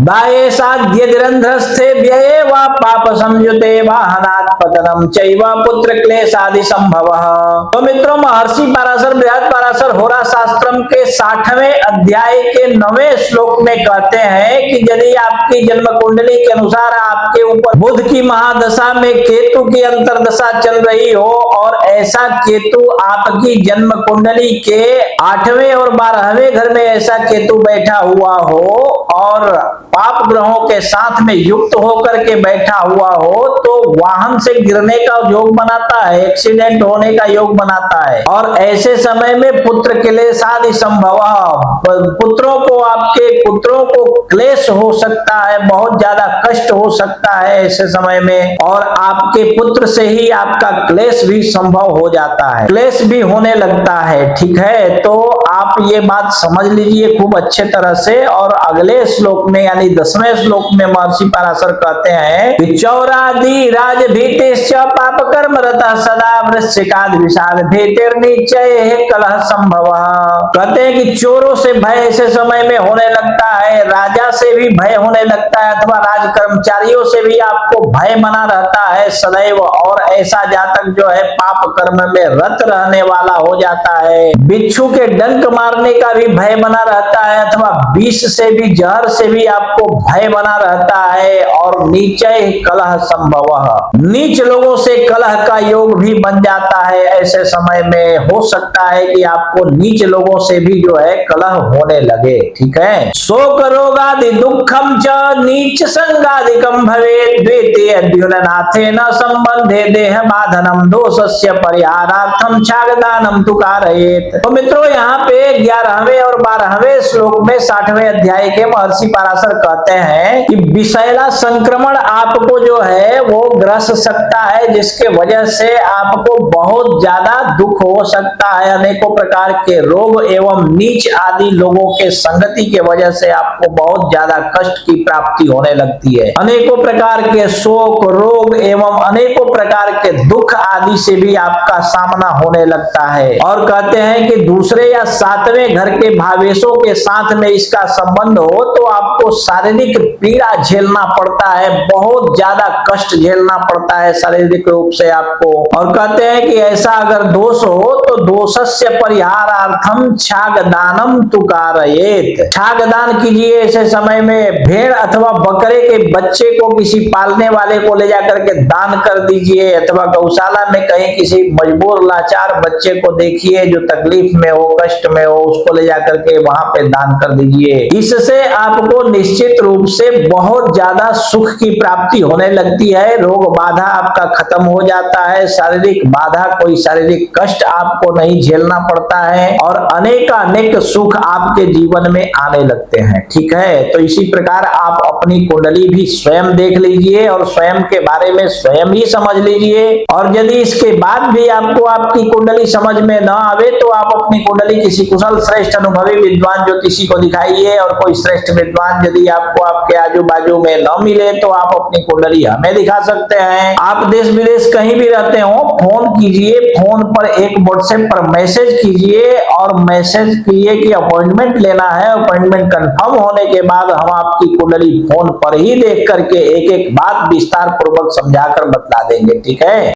दाये साध्यधिरंध्रस्थे व्यये वा पाप संयुते वाहनात् पतनम चैव पुत्र क्लेशादि संभवः। तो मित्रों, महर्षि पराशर बृहद पराशर होरा शास्त्रम के 60वें अध्याय के 9वें श्लोक में कहते हैं कि यदि आपकी जन्म कुंडली के अनुसार आपके ऊपर बुध की महादशा में केतु की अंतरदशा चल रही हो और ऐसा केतु आपकी जन्म कुंडली के 8वें और 12वें घर में ऐसा केतु बैठा हुआ हो और पाप ग्रहों के साथ में युक्त होकर के बैठा हुआ हो तो वाहन से गिरने का योग बनाता है, एक्सीडेंट होने का योग बनाता है। और ऐसे समय में पुत्र क्लेशादि संभव, आपके पुत्रों को क्लेश हो सकता है, बहुत ज्यादा कष्ट हो सकता है ऐसे समय में, और आपके पुत्र से ही आपका क्लेश भी संभव हो जाता है, क्लेश भी होने लगता है। ठीक है, तो आप ये बात समझ लीजिए खूब अच्छे तरह से। और अगले श्लोक में यानी 10वें श्लोक में महर्षि पराशर कहते हैं चौरादि राज भीतिश्च पाप कर्म रतः सदा वृश्चिकादि विषाद भीतिर्निचय कलह संभव। कहते हैं कि चोरों से भय ऐसे समय में होने लगता है, राजा से भी भय होने लगता है अथवा राज कर्मचारियों से भी आपको भय बना रहता है सदैव। और ऐसा जातक जो है पाप कर्म में रत रहने वाला हो जाता है, बिच्छू के डंक मारने का भी भय बना रहता है अथवा विष से भी, जहर से भी आपको भय बना रहता है। और नीचे कलह संभव, नीच लोगों से कलह का योग भी बन जाता है। ऐसे समय में हो सकता है कि आपको नीच लोगों से भी जो है कलह होने लगे। ठीक है, शोक रोगादि दुखम च नीच संगादिकम भवेत् द्वितीय द्युननाथे न संबंधे देह बाधनम दोषस्य परिहारार्थम छागदानम तु कारयेत्। तो मित्रों, यहाँ पे 11वें और 12वें श्लोक में 60वें अध्याय के महर्षि पराशर कहते हैं कि विषैला संक्रमण आपको जो है वो ग्रस सकता है, जिसके वजह से आपको बहुत ज्यादा दुख हो सकता है। अनेकों प्रकार के रोग एवं नीच आदि लोगों के संगति के वजह से आपको बहुत ज्यादा कष्ट की प्राप्ति होने लगती है। अनेकों प्रकार के शोक, रोग एवं अनेकों प्रकार के दुख आदि से भी आपका सामना होने लगता है। और कहते हैं कि दूसरे या 7वें घर के भावेशों के साथ में इसका संबंध हो तो आपको शारीरिक पीड़ा झेलना पड़ता है, बहुत ज्यादा कष्ट झेलना पड़ता है शारीरिक रूप से आपको। और कहते हैं कि ऐसा अगर दोष हो तो दोषस्य परिहारार्थम छागदानम तु कारयेत्। छागदान कीजिए ऐसे समय में, भेड़ अथवा बकरे के बच्चे को किसी पालने वाले को ले जाकर के दान कर दीजिए अथवा गौशाला में कहीं किसी मजबूर लाचार बच्चे को देखिए जो तकलीफ में हो, कष्ट में हो, उसको ले जाकर के वहां पे दान कर दीजिए। इससे आपको निश्चित रूप से बहुत ज्यादा सुख की प्राप्ति होने लगती है, रोग बाधा आपका खत्म हो जाता है, शारीरिक बाधा, कोई शारीरिक कष्ट आपको नहीं झेलना पड़ता है और अनेकानेक सुख आपके जीवन में आने लगते हैं। ठीक है, तो इसी प्रकार आप अपनी कुंडली भी स्वयं देख लीजिए और स्वयं के बारे में स्वयं ही समझ लीजिए। और यदि इसके बाद भी आपको आपकी कुंडली समझ में न आवे तो आप अपनी कुंडली किसी कुशल श्रेष्ठ अनुभवी विद्वान ज्योतिषी को दिखाइए। और कोई श्रेष्ठ विद्वान यदि आपको आपके आजू बाजू में न मिले तो आप अपनी कुंडली हमें दिखा सकते हैं। आप देश विदेश कहीं भी रहते हो, फोन कीजिए, फोन पर एक व्हाट्सएप पर मैसेज कीजिए और मैसेज कीजिए कि अपॉइंटमेंट लेना है। अपॉइंटमेंट कंफर्म होने के बाद हम आपकी कुंडली फोन पर ही देख करके एक एक बात विस्तार पूर्वक समझाकर बतला देंगे। ठीक है।